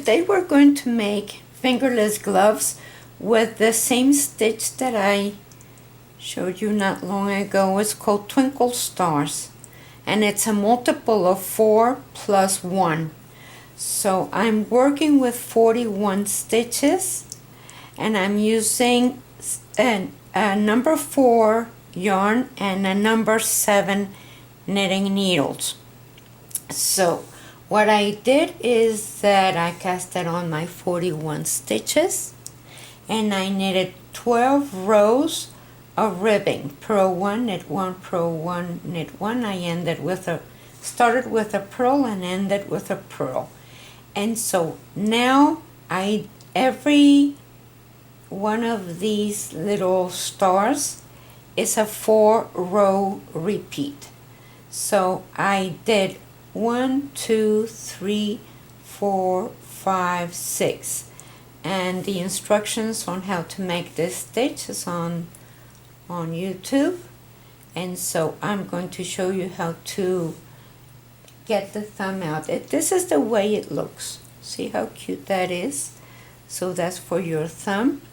today we're going to make fingerless gloves with the same stitch that I showed you not long ago. It's called Twinkle Stars, and it's a multiple of 4 plus 1. So I'm working with 41 stitches, and I'm using a number 4 yarn and a number 7 knitting needles. So what I did is that I casted on my 41 stitches, and I knitted 12 rows of ribbing. Purl 1, knit 1, purl 1, knit 1. I started with a purl and ended with a purl. And so now every one of these little stars is a 4-row repeat. So I did 1, 2, 3, 4, 5, 6, and the instructions on how to make this stitch is on YouTube, and so I'm going to show you how to get the thumb out. This is the way it looks. See how cute that is? So that's for your thumb.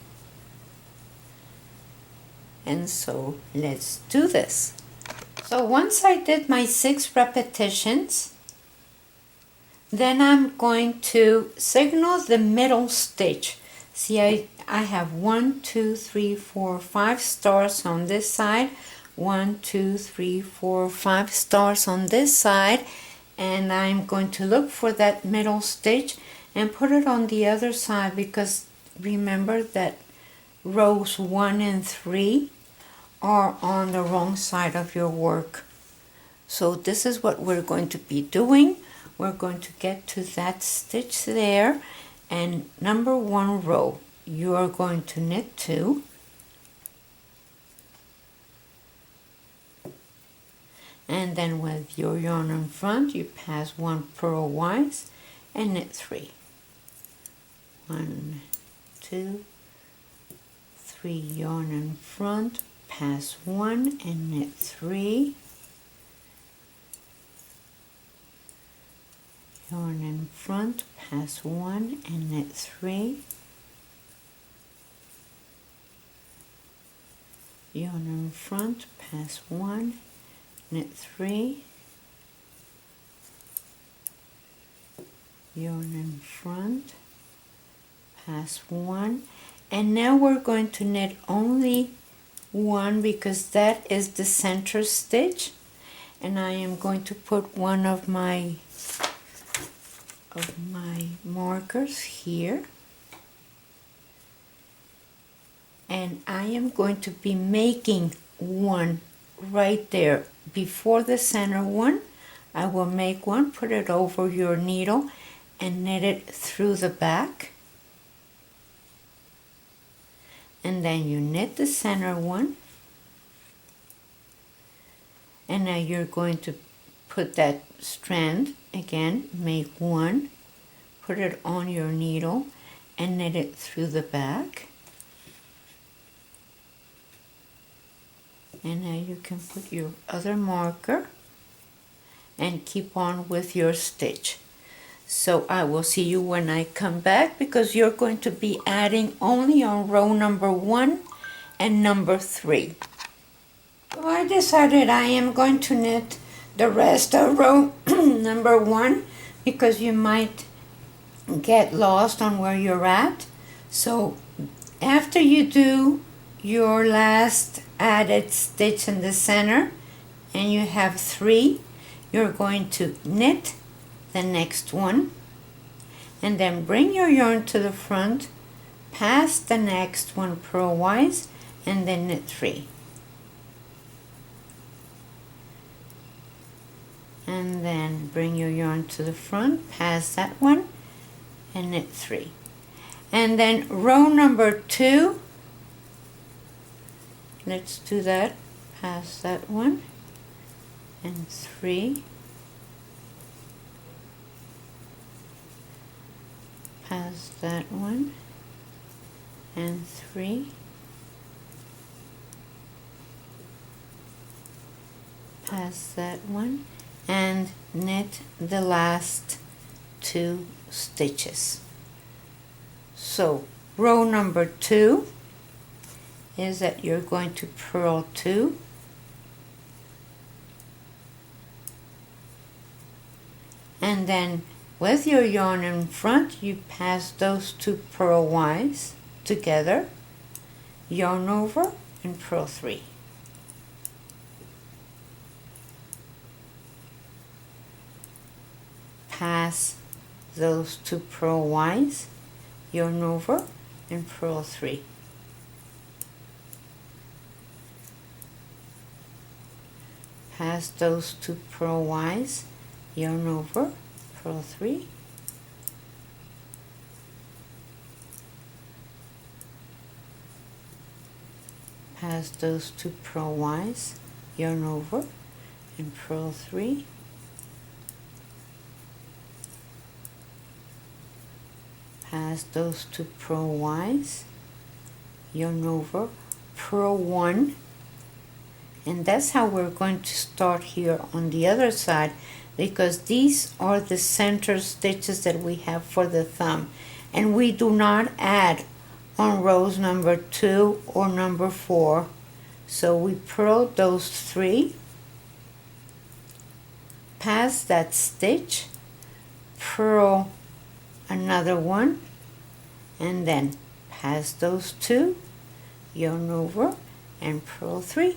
And so let's do this. So once I did my 6 repetitions, then I'm going to signal the middle stitch. See, I have 1, 2, 3, 4, 5 stars on this side, 1, 2, 3, 4, 5 stars on this side, and I'm going to look for that middle stitch and put it on the other side, because remember that rows 1 and 3 are on the wrong side of your work. So this is what we're going to be doing. We're going to get to that stitch there, and number 1 row you are going to knit 2, and then with your yarn in front you pass 1 purlwise and knit 3. 1, 2, 3, yarn in front, pass 1 and knit 3, yarn in front, pass 1 and knit 3, yarn in front, pass 1, knit 3, yarn in front, pass 1, and now we're going to knit only 1 because that is the center stitch, and I am going to put one of my markers here, and I am going to be making 1 right there before the center one. I will make 1, put it over your needle and knit it through the back, and then you knit the center one, and now you're going to put that strand again, make 1, put it on your needle and knit it through the back, and now you can put your other marker and keep on with your stitch. So I will see you when I come back, because you're going to be adding only on row number 1 and number 3. So I decided I am going to knit the rest of row number 1, because you might get lost on where you're at. So after you do your last added stitch in the center and you have 3, you're going to knit the next one, and then bring your yarn to the front, pass the next one purlwise, and then knit 3. And then bring your yarn to the front, pass that one, and knit 3. And then row number 2, let's do that, pass that one, and 3, pass that one, and 3, pass that one, and knit the last 2 stitches. So row number 2 is that you're going to purl 2, and then with your yarn in front you pass those 2 purl-wise together, yarn over and purl 3. Pass those 2 purl-wise, yarn over and purl 3. Pass those 2 purl-wise, yarn over, purl 3. Pass those 2 purl-wise, yarn over and purl 3. Pass those 2 purl-wise, yarn over, purl 1, and that's how we're going to start here on the other side, because these are the center stitches that we have for the thumb, and we do not add on rows number 2 or number 4. So we purl those 3, pass that stitch, purl another one, and then pass those 2, yarn over and purl 3.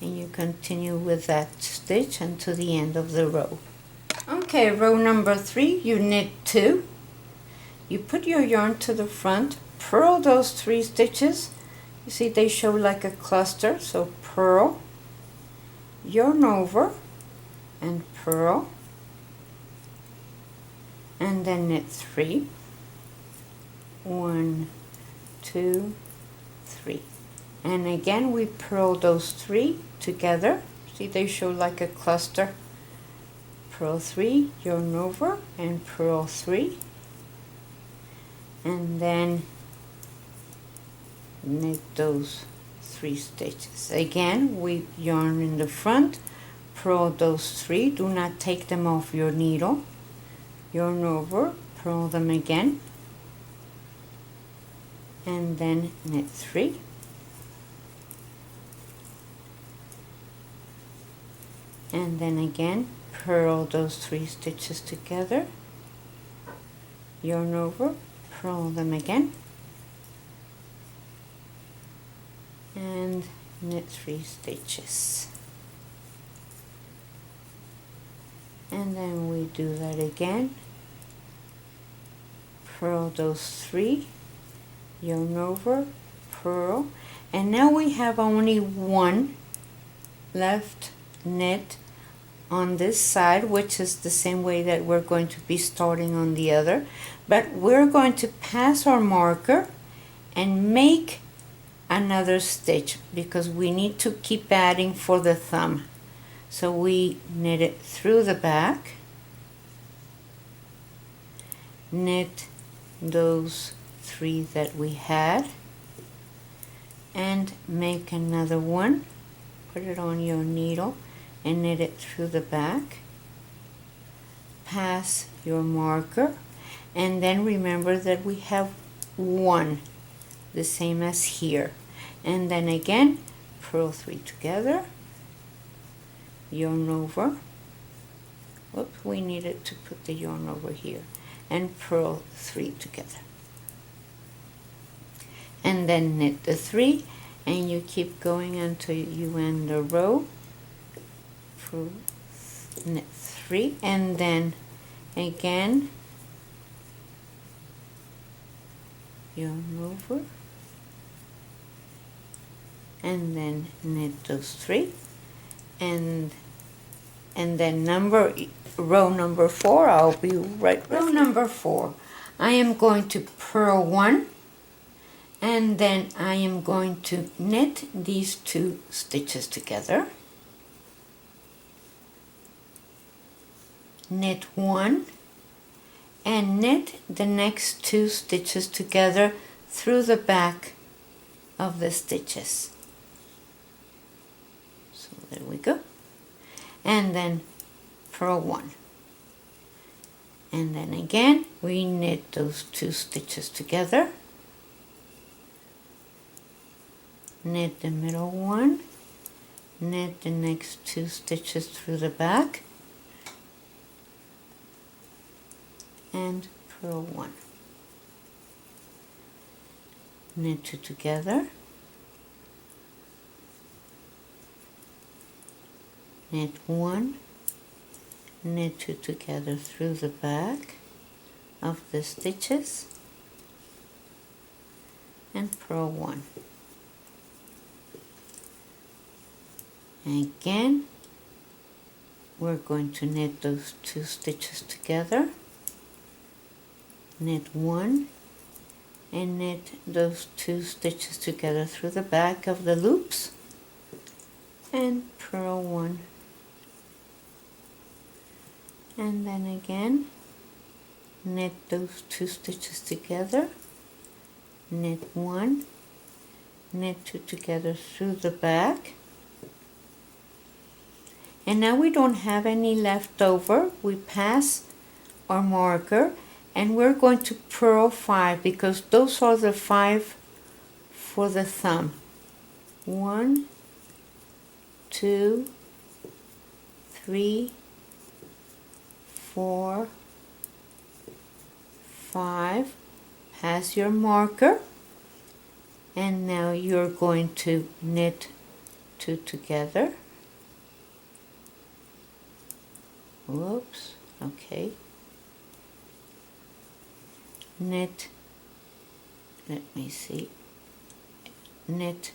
And you continue with that stitch until the end of the row. Okay, row number 3, you knit 2. You put your yarn to the front, purl those 3 stitches. You see they show like a cluster, so purl, yarn over and purl, and then knit 3. 1, 2, 3. And again we purl those 3 together. See they show like a cluster. Purl 3, yarn over and purl 3, and then knit those 3 stitches. Again we yarn in the front, purl those 3, do not take them off your needle, yarn over, purl them again, and then knit 3. And then again purl those 3 stitches together, yarn over, purl them again, and knit 3 stitches. And then we do that again, purl those 3, yarn over, purl, and now we have only 1 left knit on this side, which is the same way that we're going to be starting on the other, but we're going to pass our marker and make another stitch because we need to keep adding for the thumb. So we knit it through the back, knit those 3 that we had, and make another one, put it on your needle and knit it through the back, pass your marker, and then remember that we have 1, the same as here, and then again purl 3 together, yarn over, whoops, we needed to put the yarn over here, and purl 3 together, and then knit the 3, and you keep going until you end the row. Knit 3, and then again yarn over, and then knit those 3, and then row number 4, I'll be right with you. Row number 4, I am going to purl 1, and then I am going to knit these 2 stitches together, knit 1, and knit the next 2 stitches together through the back of the stitches. So there we go, and then purl 1, And then again we knit those 2 stitches together, knit the middle one, knit the next 2 stitches through the back, and purl 1, knit 2 together, knit 1, knit 2 together through the back of the stitches, and purl 1. Again we're going to knit those 2 stitches together, knit 1, and knit those 2 stitches together through the back of the loops, and purl 1. And then again knit those 2 stitches together, knit 1, knit 2 together through the back, and now we don't have any left over. We pass our marker and we're going to purl 5 because those are the 5 for the thumb. 1, 2, 3, 4, 5. Pass your marker, and now you're going to knit 2 together. Whoops, okay. Knit, let me see, knit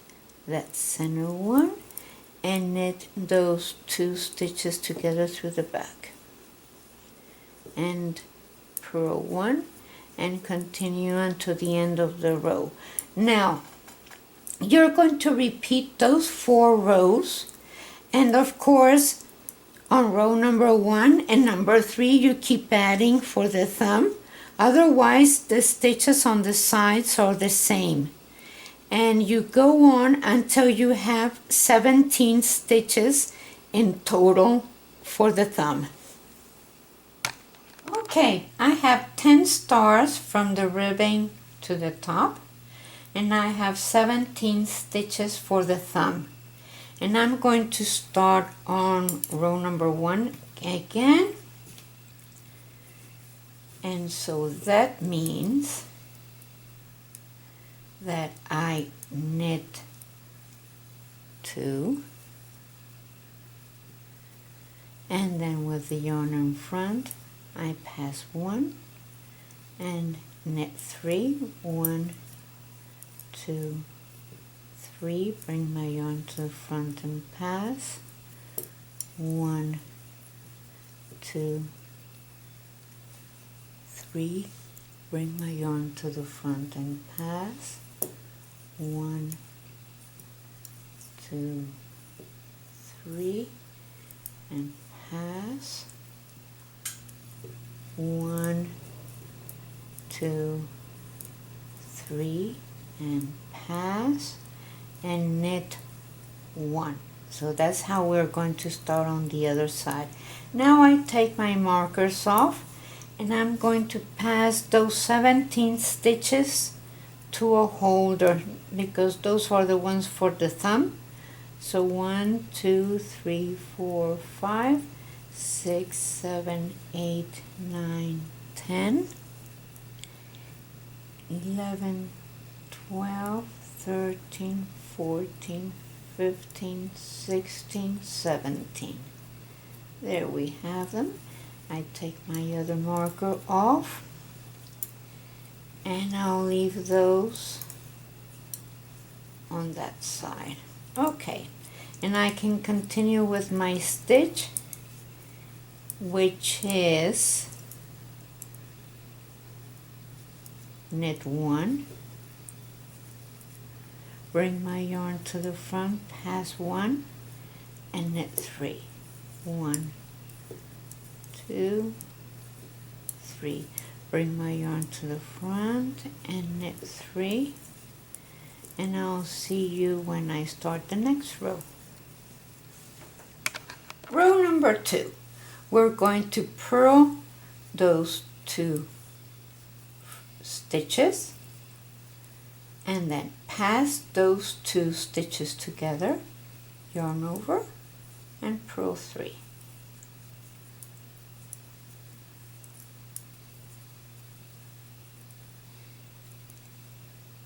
that center one and knit those 2 stitches together through the back, and purl 1 and continue until the end of the row. Now you're going to repeat those 4 rows, and of course on row number 1 and number 3 you keep adding for the thumb, otherwise the stitches on the sides are the same, and you go on until you have 17 stitches in total for the thumb. Okay, I have 10 stars from the ribbing to the top, and I have 17 stitches for the thumb. And I'm going to start on row number 1 again. And so that means that I knit 2, and then with the yarn in front I pass 1 and knit 3, 1, 2, 3, bring my yarn to the front and pass, 1, 2, 3, bring my yarn to the front and pass, 1, 2, 3, and pass, 1, 2, 3, and pass, and knit 1. So that's how we're going to start on the other side. Now I take my markers off, and I'm going to pass those 17 stitches to a holder because those are the ones for the thumb. So 1, 2, 3, 4, 5, 6, 7, 8, 9, 10, 11, 12, 13, 14, 15, 16, 17. There we have them. I take my other marker off, and I'll leave those on that side. Okay, and I can continue with my stitch, which is knit 1, bring my yarn to the front, pass 1, and knit 3, 1, 2, 3, bring my yarn to the front and knit 3, and I'll see you when I start the next row. Row number 2, we're going to purl those 2 stitches, and then pass those 2 stitches together, yarn over, and purl 3.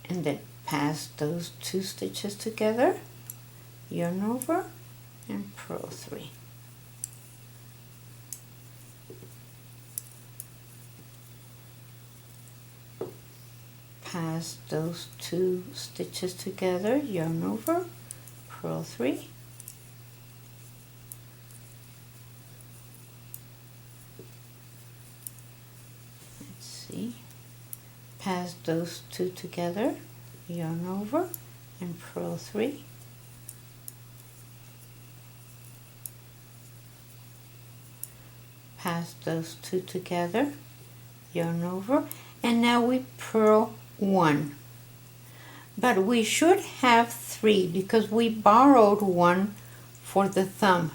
And then pass those 2 stitches together, yarn over, and purl 3. Pass those 2 stitches together, yarn over, purl 3. Let's see. Pass those 2 together, yarn over, and purl 3. Pass those 2 together, yarn over, and now we purl 1. But we should have 3 because we borrowed 1 for the thumb.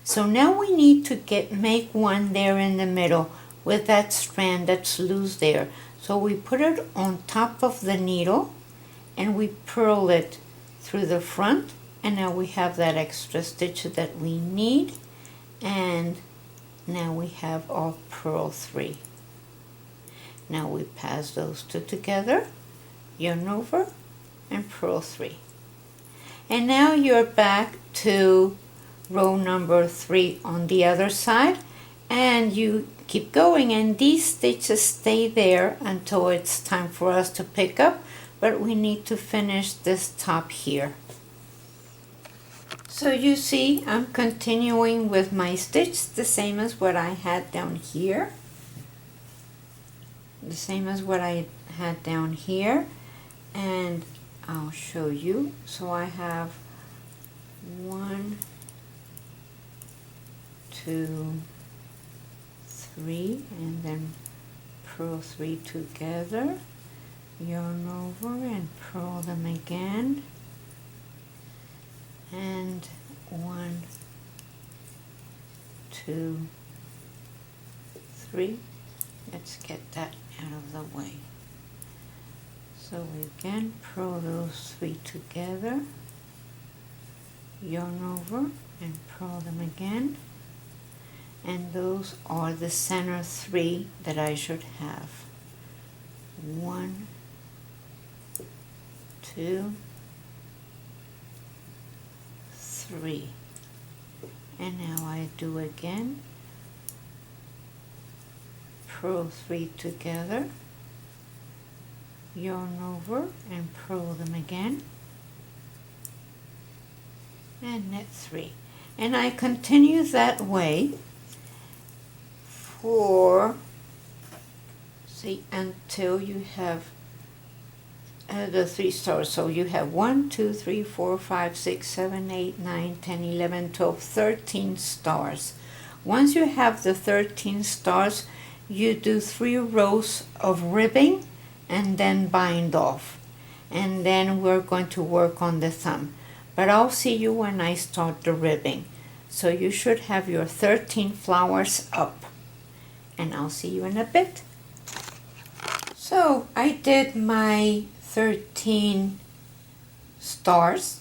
So now we need to make 1 there in the middle with that strand that's loose there. So we put it on top of the needle and we purl it through the front, and now we have that extra stitch that we need, and now we have our purl 3. Now we pass those 2 together, yarn over, and purl 3. And now you're back to row number 3 on the other side, and you keep going, and these stitches stay there until it's time for us to pick up, but we need to finish this top here. So you see, I'm continuing with my stitch the same as what I had down here. The same as what I had down here, and I'll show you. So I have 1, 2, 3, and then purl 3 together, yarn over and purl them again, and 1, 2, 3. Let's get that out of the way. So we again purl those 3 together, yarn over and purl them again, and those are the center 3 that I should have. 1, 2, 3. And now I do again, purl 3 together, yarn over and purl them again, and knit 3. And I continue that way for, see, until you have the 3 stars. So you have 1, 2, 3, 4, 5, 6, 7, 8, 9, 10, 11, 12, 13 stars. Once you have the 13 stars, you do 3 rows of ribbing and then bind off. And then we're going to work on the thumb. But I'll see you when I start the ribbing. So you should have your 13 flowers up. And I'll see you in a bit. So I did my 13 stars,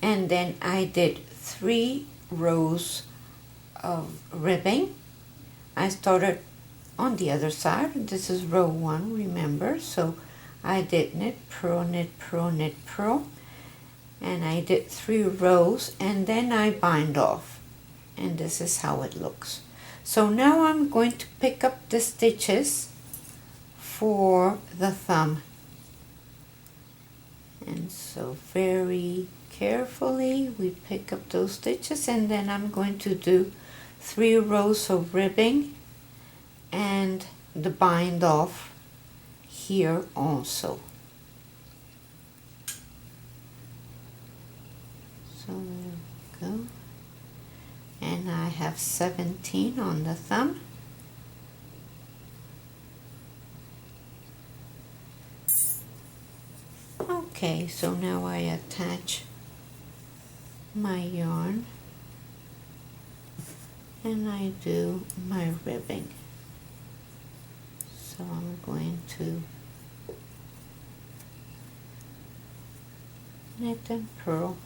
and then I did 3 rows of ribbing. I started on the other side. This is row 1, remember? So I did knit, purl, knit, purl, knit, purl, and I did 3 rows, and then I bind off, and this is how it looks. So now I'm going to pick up the stitches for the thumb, and so very carefully we pick up those stitches, and then I'm going to do 3 rows of ribbing and the bind off here also. So there we go, and I have 17 on the thumb. Okay, so now I attach my yarn and I do my ribbing. So I'm going to knit and purl.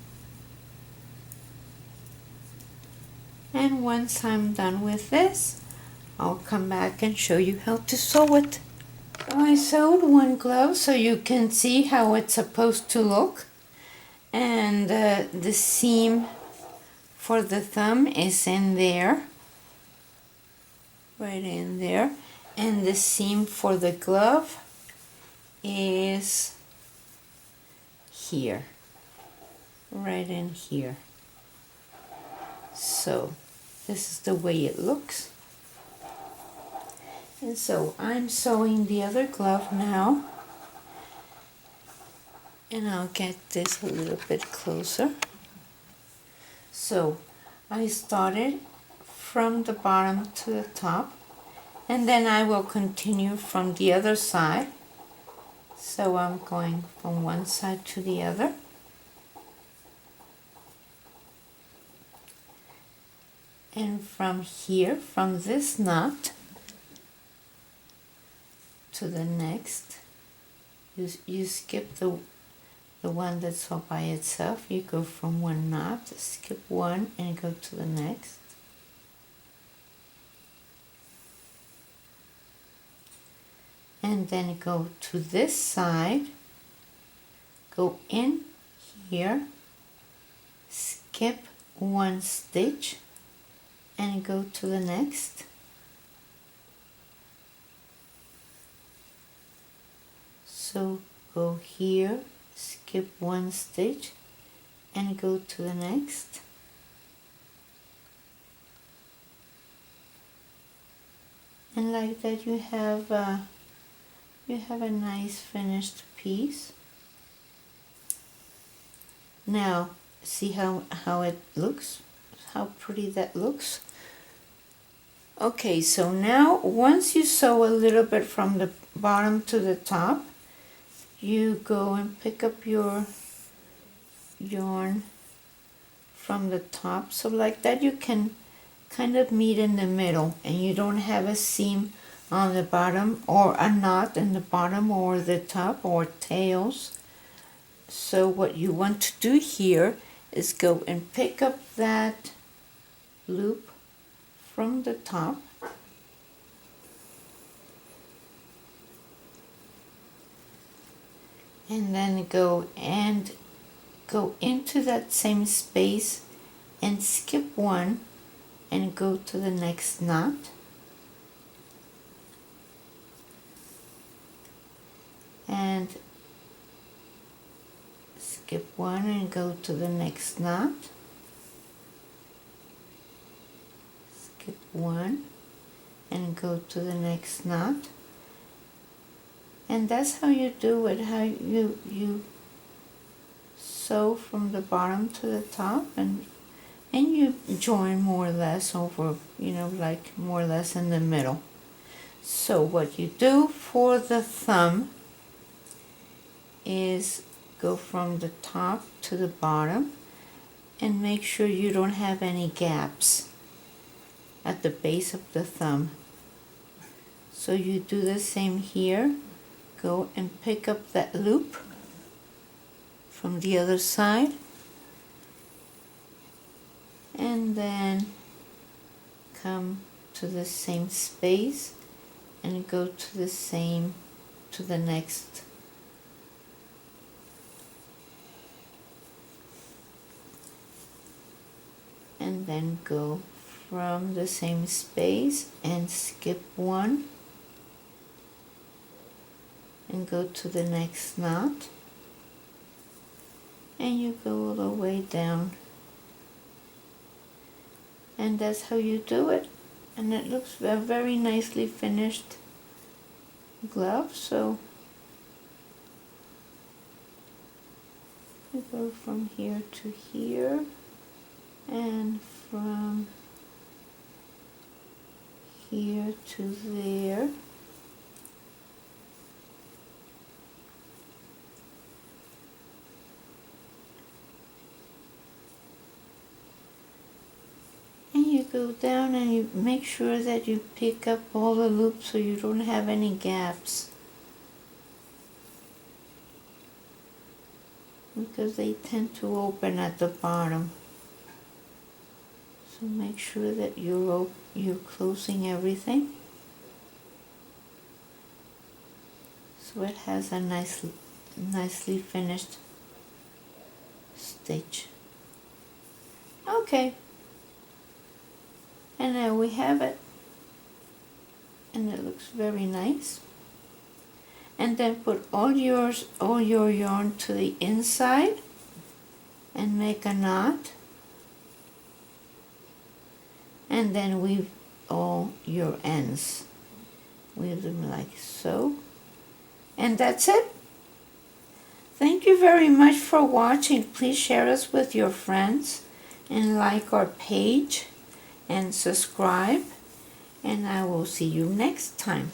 And once I'm done with this, I'll come back and show you how to sew it. I sewed one glove so you can see how it's supposed to look. And the seam for the thumb is in there, right in there. And the seam for the glove is here, right in here. So this is the way it looks. And so I'm sewing the other glove now, and I'll get this a little bit closer. So I started from the bottom to the top, and then I will continue from the other side. So I'm going from one side to the other. And from here, from this knot to the next, you skip the one that's all by itself. You go from one knot, skip one, and go to the next. And then go to this side, go in here, skip one stitch, and go to the next. So go here, skip one stitch, and go to the next. And like that you have a nice finished piece. Now see how it looks, how pretty that looks. Okay, so now once you sew a little bit from the bottom to the top, you go and pick up your yarn from the top, so like that you can kind of meet in the middle and you don't have a seam on the bottom or a knot in the bottom or the top or tails. So what you want to do here is go and pick up that loop from the top, and then go into that same space and skip one and go to the next knot, and skip one and go to the next knot, skip one and go to the next knot. And that's how you do it, how you sew from the bottom to the top, and you join more or less over, like more or less in the middle. So what you do for the thumb is go from the top to the bottom and make sure you don't have any gaps at the base of the thumb. So you do the same here. Go and pick up that loop from the other side, and then come to the same space and go to the next. And then go from the same space and skip one and go to the next knot, and you go all the way down, and that's how you do it. And it looks a very nicely finished glove. So you go from here to here, and from here to there. And you go down and you make sure that you pick up all the loops so you don't have any gaps, because they tend to open at the bottom. So make sure that you're closing everything so it has a nicely finished stitch. Okay, and there we have it, and it looks very nice. And then put all your yarn to the inside and make a knot, and then weave all your ends. Weave them like so, and that's it. Thank you very much for watching. Please share us with your friends and like our page and subscribe, and I will see you next time.